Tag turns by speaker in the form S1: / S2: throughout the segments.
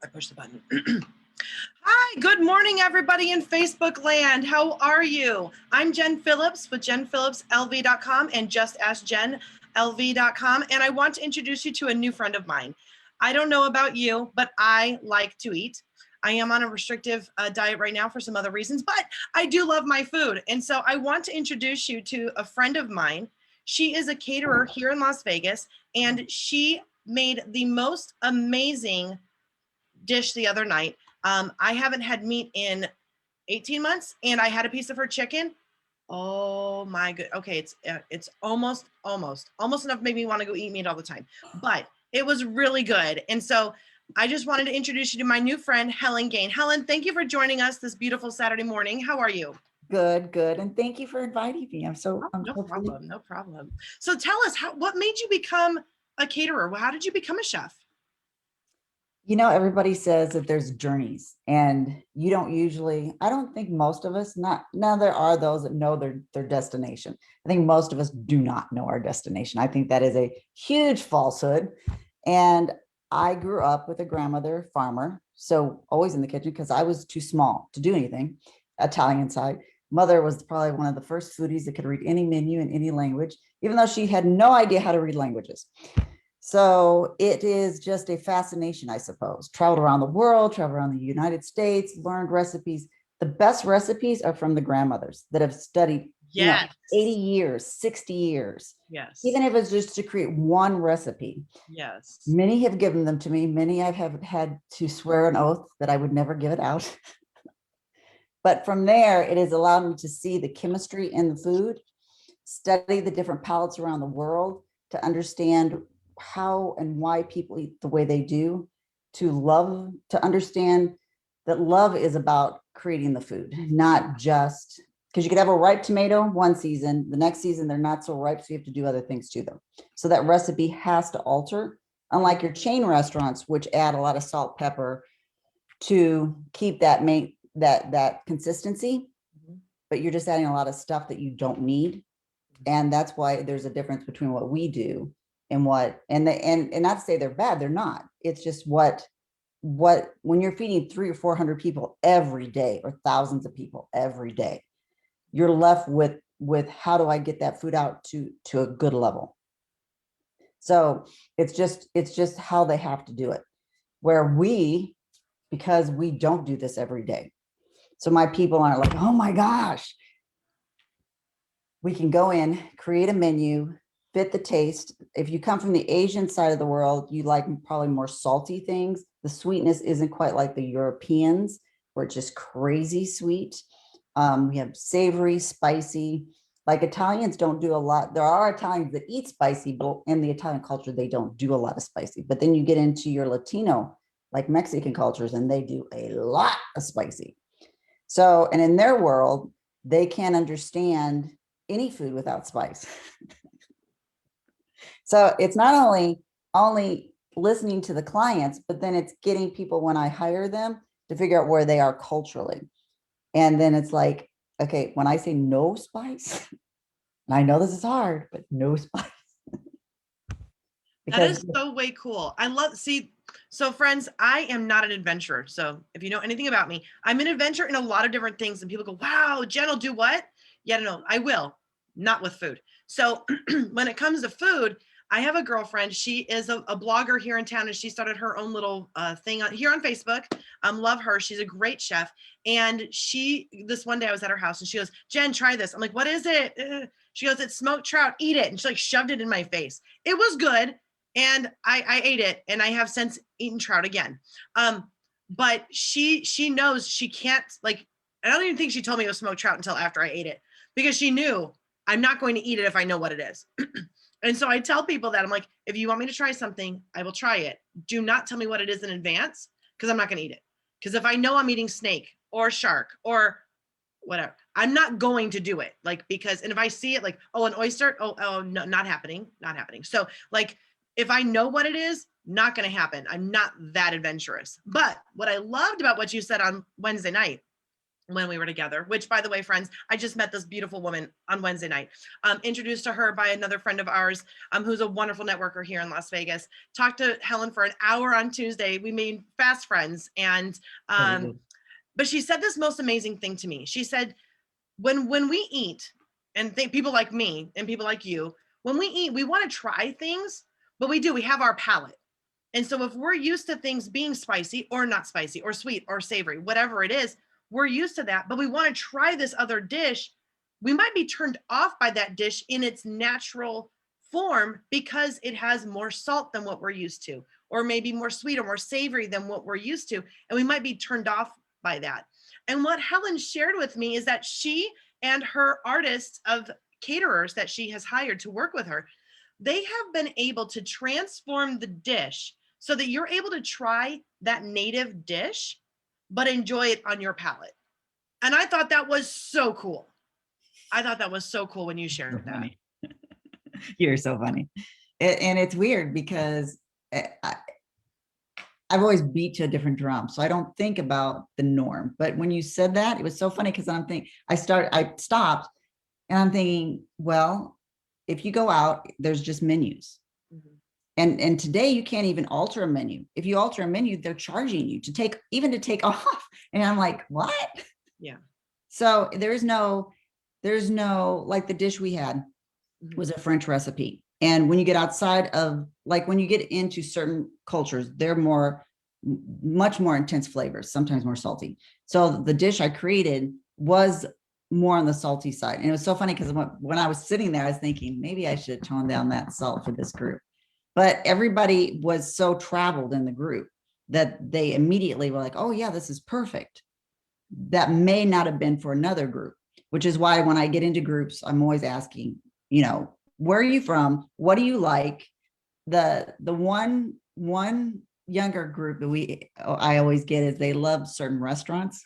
S1: I pushed the button. Hi, good morning, everybody in Facebook land. How are you? I'm Jen Phillips with JenPhillipsLV.com and JustAskJenLV.com, and I want to introduce you to a new friend of mine. I don't know about you, but I like to eat. I am on a restrictive diet right now for some other reasons, but I do love my food. And so I want to introduce you to a friend of mine. She is a caterer here in Las Vegas, and she made the most amazing dish the other night. I haven't had meat in 18 months, and I had a piece of her chicken. Oh my good. Okay, it's almost enough to make me want to go eat meat all the time, but it was really good. And so I just wanted to introduce you to my new friend, Helen Gain. Helen, thank you for joining us this beautiful Saturday morning. How are you?
S2: Good. And thank you for inviting me.
S1: No problem. So tell us, what made you become a caterer? How did you become a chef?
S2: You know, everybody says that there's journeys, and you don't usually, I don't think most of us, now there are those that know their destination. I think most of us do not know our destination. I think that is a huge falsehood. And I grew up with a grandmother farmer, so always in the kitchen because I was too small to do anything Italian side. Mother was probably one of the first foodies that could read any menu in any language, even though she had no idea how to read languages. So it is just a fascination, I suppose. Traveled around the world, traveled around the United States, learned recipes. The best recipes are from the grandmothers that have studied,
S1: Yes.
S2: 80 years, 60 years.
S1: Yes.
S2: Even if it's just to create one recipe.
S1: Yes.
S2: Many have given them to me. Many I have had to swear an oath that I would never give it out. But from there, it has allowed me to see the chemistry in the food, study the different palates around the world, to understand how and why people eat the way they do, to understand that love is about creating the food, not just because you could have a ripe tomato one season, the next season they're not so ripe, so you have to do other things to them. So that recipe has to alter, unlike your chain restaurants, which add a lot of salt, pepper to keep that consistency, but you're just adding a lot of stuff that you don't need. And that's why there's a difference between what we do and not to say they're bad, they're not. It's just what when you're feeding 300 or 400 people every day, or thousands of people every day, you're left with how do I get that food out to a good level? So it's just how they have to do it. Where because we don't do this every day. So my people aren't like, oh my gosh. We can go in, create a menu, fit the taste. If you come from the Asian side of the world, you like probably more salty things. The sweetness isn't quite like the Europeans, where it's just crazy sweet. We have savory, spicy. Like Italians don't do a lot. There are Italians that eat spicy, but in the Italian culture, they don't do a lot of spicy. But then you get into your Latino, like Mexican cultures, and they do a lot of spicy. So, and in their world, they can't understand any food without spice. So it's not only listening to the clients, but then it's getting people when I hire them to figure out where they are culturally. And then it's like, okay, when I say no spice, and I know this is hard, but no spice.
S1: That is so way cool. So friends, I am not an adventurer. So if you know anything about me, I'm an adventurer in a lot of different things. And people go, wow, Jen will do what? Yeah, no, I will, not with food. So when it comes to food, I have a girlfriend. She is a blogger here in town, and she started her own little thing here on Facebook. Love her. She's a great chef. And this one day I was at her house and she goes, Jen, try this. I'm like, what is it? She goes, it's smoked trout. Eat it. And she like shoved it in my face. It was good. And I ate it, and I have since eaten trout again. But she knows she can't, like, I don't even think she told me it was smoked trout until after I ate it, because she knew I'm not going to eat it if I know what it is. And so I tell people that I'm like, if you want me to try something, I will try it. Do not tell me what it is in advance, because I'm not going to eat it. Because if I know I'm eating snake or shark or whatever, I'm not going to do it. Like, and if I see it like, oh, an oyster, oh, no, not happening. So like, if I know what it is, not going to happen. I'm not that adventurous. But what I loved about what you said on Wednesday night when we were together, which, by the way, friends, I just met this beautiful woman on Wednesday night, introduced to her by another friend of ours, who's a wonderful networker here in Las Vegas. Talked to Helen for an hour on Tuesday. We made fast friends. And, but she said this most amazing thing to me. She said, when we eat, and people like me and people like you, when we eat, we want to try things, but we have our palate. And so if we're used to things being spicy or not spicy or sweet or savory, whatever it is, we're used to that, but we want to try this other dish, we might be turned off by that dish in its natural form because it has more salt than what we're used to, or maybe more sweet or more savory than what we're used to. And we might be turned off by that. And what Helen shared with me is that she and her artists of caterers that she has hired to work with her, they have been able to transform the dish so that you're able to try that native dish but enjoy it on your palate. And I thought that was so cool. I thought that was so cool when you shared that.
S2: You're so funny. And it's weird because I've always beat to a different drum. So I don't think about the norm. But when you said that, it was so funny because I'm thinking, I stopped and I'm thinking, well, if you go out, there's just menus. And today you can't even alter a menu. If you alter a menu, they're charging you to take off. And I'm like, what?
S1: Yeah.
S2: So there's no, like the dish we had was a French recipe. And when you get outside of, like when you get into certain cultures, they're much more intense flavors, sometimes more salty. So the dish I created was more on the salty side. And it was so funny because when I was sitting there, I was thinking, maybe I should tone down that salt for this group. But everybody was so traveled in the group that they immediately were like, oh yeah, this is perfect. That may not have been for another group, which is why when I get into groups, I'm always asking, where are you from? What do you like? The one younger group that I always get is they love certain restaurants,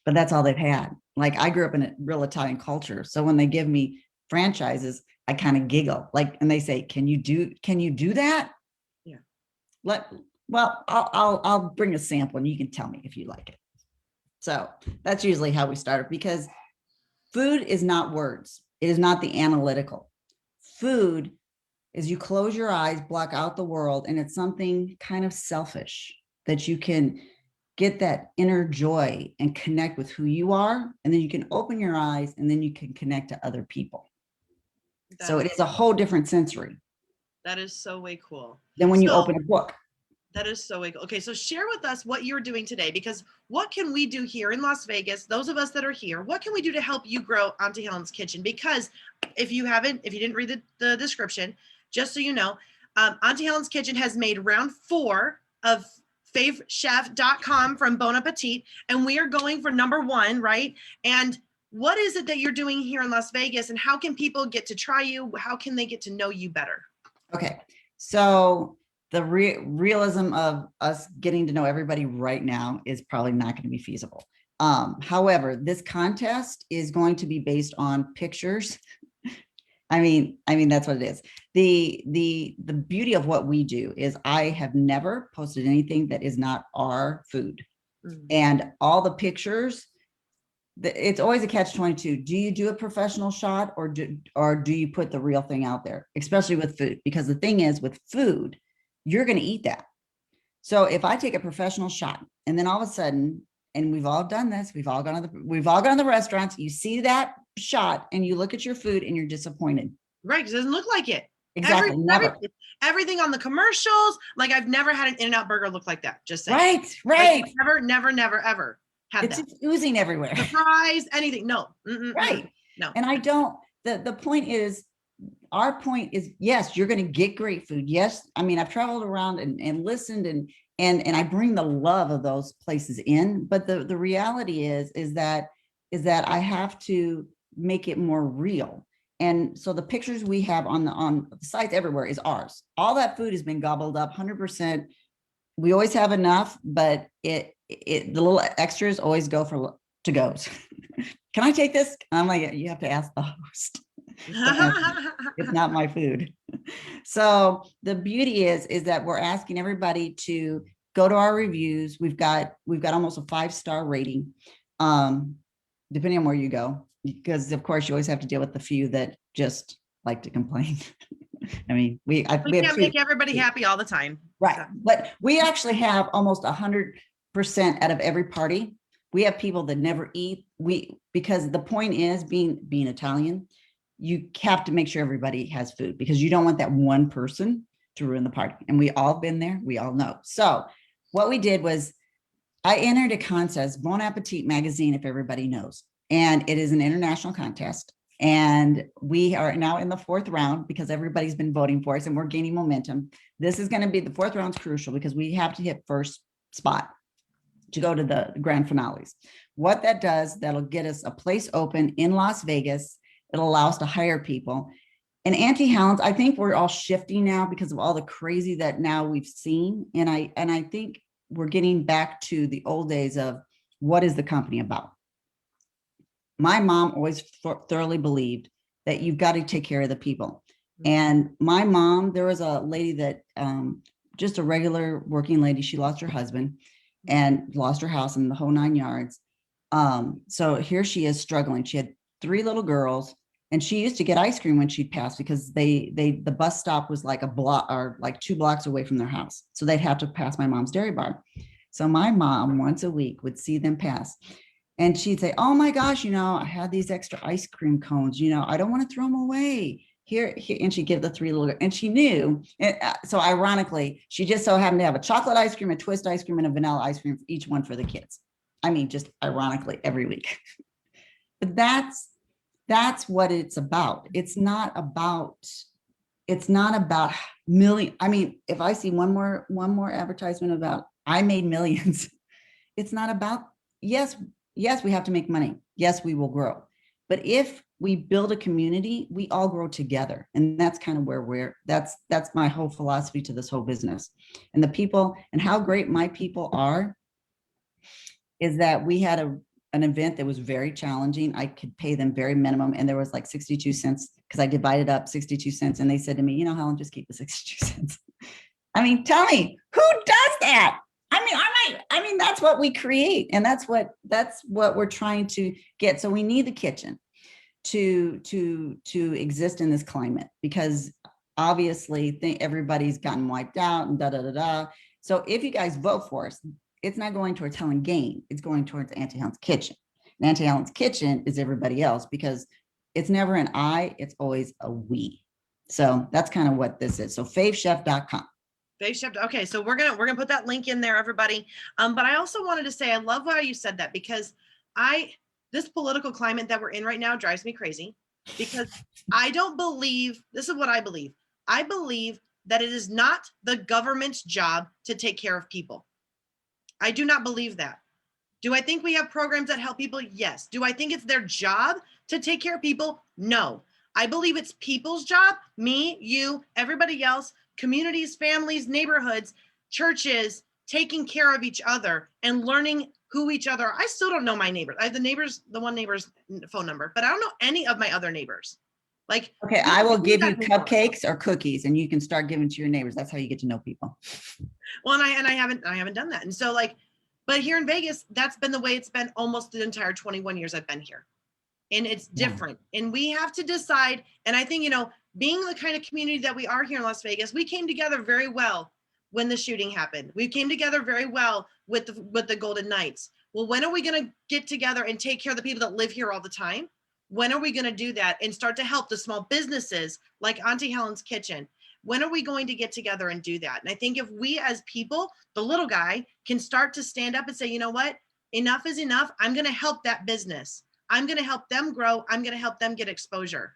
S2: but that's all they've had. Like I grew up in a real Italian culture. So when they give me franchises, I kind of giggle, and they say, can you do that?
S1: Yeah.
S2: Well, I'll bring a sample and you can tell me if you like it. So that's usually how we start, because food is not words. It is not the analytical. Food is you close your eyes, block out the world, and it's something kind of selfish that you can get that inner joy and connect with who you are. And then you can open your eyes and then you can connect to other people. So it is a whole different sensory.
S1: That is so way cool.
S2: Than when you open a book.
S1: That is so way cool. Okay, so share with us what you're doing today, because what can we do here in Las Vegas, those of us that are here, what can we do to help you grow Aunty Helen's Kitchen? Because if you didn't read the description, just so you know, Aunty Helen's Kitchen has made round 4 of favechef.com from Bon Appetit, and we are going for number 1, right? And what is it that you're doing here in Las Vegas, and how can people get to try you? How can they get to know you better?
S2: Okay, so the realism of us getting to know everybody right now is probably not going to be feasible. However, this contest is going to be based on pictures. I mean, that's what it is. The beauty of what we do is I have never posted anything that is not our food. And all the pictures, it's always a catch-22. Do you do a professional shot or do you put the real thing out there, especially with food? Because the thing is, with food, you're going to eat that. So if I take a professional shot and then all of a sudden, and we've all done this, we've all gone to the restaurants, you see that shot and you look at your food and you're disappointed.
S1: Right, because it doesn't look like it.
S2: Exactly.
S1: Everything on the commercials, like I've never had an In-N-Out burger look like that. Just saying.
S2: Right.
S1: Like, never, ever had
S2: it's
S1: that.
S2: It's oozing everywhere.
S1: The fries, anything. No.
S2: Right.
S1: No.
S2: And I don't, the point is, our point is, yes, you're going to get great food. Yes. I mean, I've traveled around and listened and I bring the love of those places in, but the reality is that I have to make it more real. And so the pictures we have on the sites everywhere is ours. All that food has been gobbled up 100%. We always have enough, but the little extras always go for to-goes. Can I take this? I'm like, you have to ask the host. It's not my food. So the beauty is that we're asking everybody to go to our reviews. We've got almost a 5-star rating. depending on where you go, because of course you always have to deal with the few that just like to complain. I mean, we have
S1: can't
S2: two,
S1: make everybody happy all the time.
S2: right? But we actually have almost 100% out of every party. We have people that never eat. Because the point is, being Italian, you have to make sure everybody has food, because you don't want that one person to ruin the party. And we all been there. We all know. So what we did was, I entered a contest, Bon Appetit magazine, if everybody knows, and it is an international contest. And we are now in the 4th round because everybody's been voting for us and we're gaining momentum. This is going to be, the 4th round's crucial because we have to hit first spot to go to the grand finales. What that does, that'll get us a place open in Las Vegas. It'll allow us to hire people. And Aunty Helen's, I think we're all shifting now because of all the crazy that now we've seen. And I think we're getting back to the old days of what is the company about. My mom always thoroughly believed that you've got to take care of the people. And my mom, there was a lady that, just a regular working lady, she lost her husband and lost her house and the whole 9 yards. So here she is struggling. She had 3 little girls, and she used to get ice cream when she'd pass because the bus stop was like a block or like 2 blocks away from their house. So they'd have to pass my mom's dairy bar. So my mom once a week would see them pass. And she'd say, oh my gosh, I had these extra ice cream cones, I don't want to throw them away. Here, and she'd give the 3 little, and she knew. And so ironically, she just so happened to have a chocolate ice cream, a twist ice cream, and a vanilla ice cream, each one for the kids. I mean, just ironically every week. But that's what it's about. It's not about million. I mean, if I see one more advertisement about I made millions, it's not about, yes, we have to make money. Yes, we will grow. But if we build a community, we all grow together. And that's kind of where that's my whole philosophy to this whole business. And the people, and how great my people are, is that we had an event that was very challenging. I could pay them very minimum, and there was like 62 cents because I divided up 62 cents. And they said to me, Helen, just keep the 62 cents. I mean, tell me, who does that? I mean, that's what we create, and that's what we're trying to get. So we need the kitchen to exist in this climate, because obviously everybody's gotten wiped out and da da da da. So if you guys vote for us, it's not going towards Helen Gain, it's going towards Aunty Helen's Kitchen. And Aunty Helen's Kitchen is everybody else, because it's never an I, it's always a we. So that's kind of what this is. So favechef.com.
S1: Fave Chef. Okay, so we're gonna put that link in there, everybody. But I also wanted to say I love how you said that, because this political climate that we're in right now drives me crazy, because I don't believe, this is what I believe. I believe that it is not the government's job to take care of people. I do not believe that. Do I think we have programs that help people? Yes. Do I think it's their job to take care of people? No. I believe it's people's job, me, you, everybody else, communities, families, neighborhoods, churches, taking care of each other and learning who each other are. I still don't know my neighbors. I have the one neighbor's phone number, but I don't know any of my other neighbors. Like,
S2: okay, I will give you cupcakes or cookies, and you can start giving to your neighbors. That's how you get to know people.
S1: Well, and I haven't done that. And so but here in Vegas, that's been the way it's been almost the entire 21 years I've been here. And it's different. Yeah. And we have to decide. And I think, being the kind of community that we are here in Las Vegas, we came together very well when the shooting happened. We came together very well with the Golden Knights. Well, when are we going to get together and take care of the people that live here all the time? When are we going to do that and start to help the small businesses like Aunty Helen's Kitchen? When are we going to get together and do that? And I think if we as people, the little guy, can start to stand up and say, you know what, enough is enough. I'm going to help that business. I'm going to help them grow. I'm going to help them get exposure.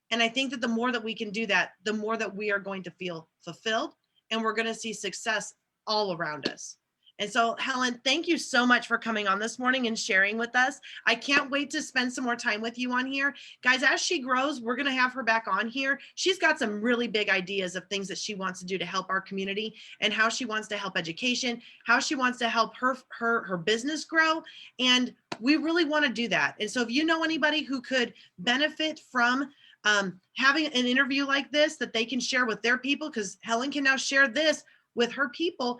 S1: And I think that the more that we can do that, the more that we are going to feel fulfilled, and we're going to see success all around us. And so, Helen, thank you so much for coming on this morning and sharing with us. I can't wait to spend some more time with you on here. Guys, as she grows, we're going to have her back on here. She's got some really big ideas of things that she wants to do to help our community, and how she wants to help education, how she wants to help her business grow. And we really want to do that. And so if you know anybody who could benefit from having an interview like this that they can share with their people, because Helen can now share this with her people,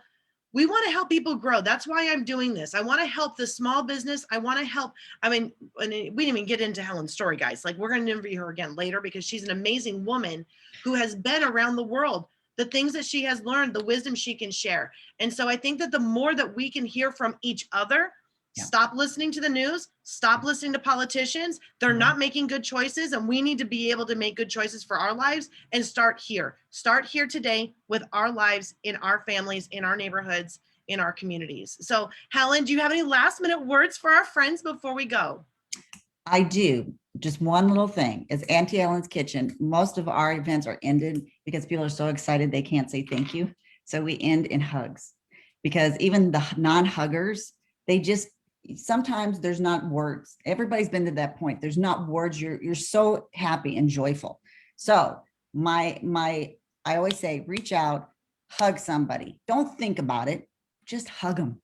S1: We want to help people grow. That's why I'm doing this. I want to help the small business. I want to help. I mean, we didn't even get into Helen's story, guys. Like, we're going to interview her again later because she's an amazing woman who has been around the world, the things that she has learned, the wisdom she can share. And so I think that the more that we can hear from each other, stop listening to the news, stop listening to politicians. They're not making good choices, and we need to be able to make good choices for our lives and start here. Start here today with our lives, in our families, in our neighborhoods, in our communities. So Helen, do you have any last minute words for our friends before we go?
S2: I do. Just one little thing is Aunty Helen's Kitchen. Most of our events are ended because people are so excited they can't say thank you. So we end in hugs, because even the non-huggers, they just, sometimes there's not words. Everybody's been to that point. There's not words. You're so happy and joyful. So I always say, reach out, hug somebody. Don't think about it. Just hug them.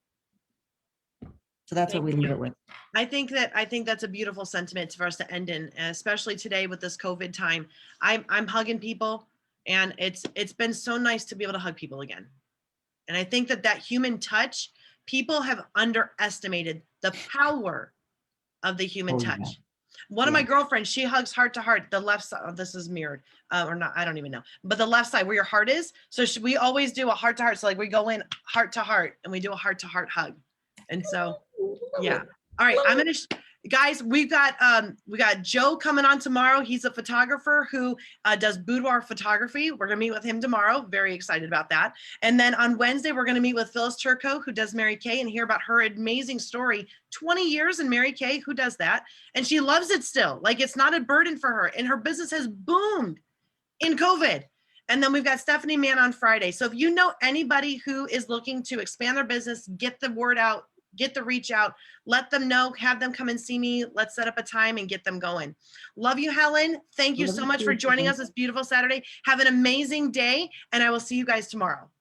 S2: So that's what we leave it with.
S1: I think that's a beautiful sentiment for us to end in, especially today with this COVID time. I'm hugging people, and it's been so nice to be able to hug people again. And I think that human touch, people have underestimated the power of the human touch. Yeah. One of my girlfriends, she hugs heart to heart, the left side. Oh, this is mirrored or not, I don't even know, but the left side where your heart is. So we always do a heart to heart. So like we go in heart to heart and we do a heart to heart hug. And so, yeah. All right, I'm gonna, guys, we got Joe coming on tomorrow. He's a photographer who does boudoir photography. We're gonna meet with him tomorrow. Very excited about that. And then on Wednesday, we're gonna meet with Phyllis Turco, who does Mary Kay, and hear about her amazing story. 20 years in Mary Kay, who does that? And she loves it still. Like, it's not a burden for her, and her business has boomed in COVID. And then we've got Stephanie Mann on Friday. So if you know anybody who is looking to expand their business, get the word out, get the reach out, let them know, have them come and see me. Let's set up a time and get them going. Love you, Helen. Thank you so much for joining us this beautiful Saturday. Have an amazing day, and I will see you guys tomorrow.